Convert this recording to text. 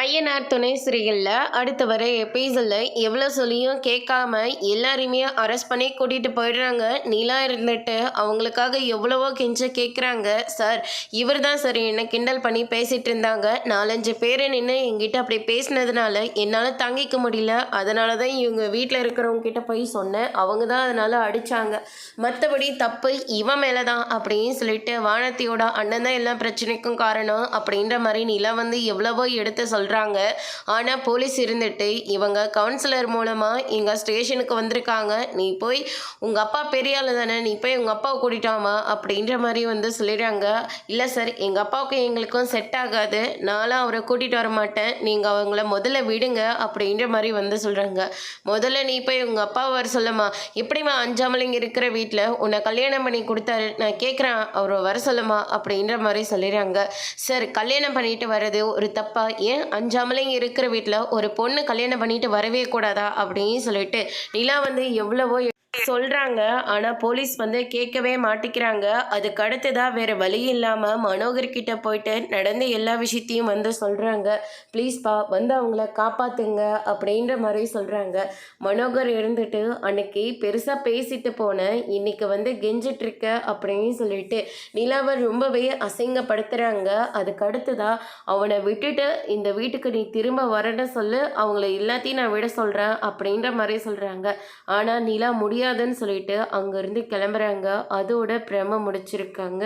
ஐயனார் துணை சிறைகளில் அடுத்து வர எபிசோடில் எவ்வளோ சொல்லியும் கேட்காம எல்லாரையுமே அரெஸ்ட் பண்ணி கூட்டிகிட்டு போயிடுறாங்க. நிலா இருந்துட்டு அவங்களுக்காக எவ்வளவோ கெஞ்ச கேட்குறாங்க. சார், இவர் தான் சார் என்னை கிண்டல் பண்ணி பேசிகிட்டு இருந்தாங்க. 4-5 பேர் நின்று என்கிட்ட அப்படி பேசினதுனால என்னால் தாங்கிக்க முடியல. அதனால தான் இவங்க வீட்டில் இருக்கிறவங்க கிட்ட போய் சொன்னேன். அவங்க தான் அதனால் அடித்தாங்க. மற்றபடி தப்பு இவன் மேலே தான் அப்படின்னு சொல்லிட்டு வானத்தியோட அண்ணன் தான் எல்லா பிரச்சனைக்கும் காரணம் அப்படின்ற மாதிரி நிலா வந்து எவ்வளவோ எடுத்து சொல்கிறாங்க. ஆனால் போலீஸ் இருந்துட்டு இவங்க கவுன்சிலர் மூலமாக எங்கள் ஸ்டேஷனுக்கு வந்திருக்காங்க. நீ போய் உங்கள் அப்பா பெரிய ஆள் தானே, நீ போய் உங்கள் அப்பாவை கூட்டிட்டாமா அப்படின்ற மாதிரி வந்து சொல்லிடுறாங்க. இல்லை சார், எங்கள் அப்பாவுக்கும் எங்களுக்கும் செட் ஆகாது, நானும் அவரை கூட்டிகிட்டு வர மாட்டேன், நீங்கள் அவங்கள முதல்ல விடுங்க அப்படின்ற மாதிரி வந்து சொல்கிறாங்க. முதல்ல நீ போய் உங்கள் அப்பாவை வர சொல்லமா. எப்படிமா அஞ்சாமலைங்க இருக்கிற வீட்டில் உன்னை கல்யாணம் பண்ணி கொடுத்தாரு, நான் கேட்குறேன் அவரை வர சொல்லுமா அப்படின்ற மாதிரி சொல்லிடுறாங்க. சார், கல்யாணம் பண்ணிட்டு வர்றது ஒரு தப்பா? ஏன் அஞ்சாமலைங்க இருக்கிற வீட்டில் ஒரு பொண்ணு கல்யாணம் பண்ணிட்டு வரவே கூடாதா அப்படின்னு சொல்லிட்டு நிலா வந்து எவ்வளவோ சொல்கிறாங்க. ஆனால் போலீஸ் வந்து கேட்கவே மாட்டிக்கிறாங்க. அதுக்கு அடுத்ததாக வேறு வழி இல்லாமல் மனோகர்கிட்ட போயிட்டு நடந்த எல்லா விஷயத்தையும் வந்து சொல்கிறாங்க. ப்ளீஸ்ப்பா வந்து அவங்கள காப்பாற்றுங்க அப்படின்ற மாதிரி சொல்கிறாங்க. மனோகர் இருந்துட்டு அன்னைக்கு பெருசாக பேசிட்டு போனேன், இன்னைக்கு வந்து கெஞ்சிட்ருக்க அப்படின்னு சொல்லிட்டு நிலாவை ரொம்பவே அசிங்கப்படுத்துகிறாங்க. அதுக்கு அடுத்ததாக அவனை விட்டுட்டு இந்த வீட்டுக்கு நீ திரும்ப வரன்னு சொல்லு, அவங்கள எல்லாத்தையும் நான் விட சொல்கிறேன் அப்படின்ற மாதிரி சொல்கிறாங்க. ஆனால் நிலா முடியாதுன்னு சொல்லிட்டு அங்கேருந்து கிளம்புறாங்க. அதோட பிரம முடிச்சிருக்காங்க.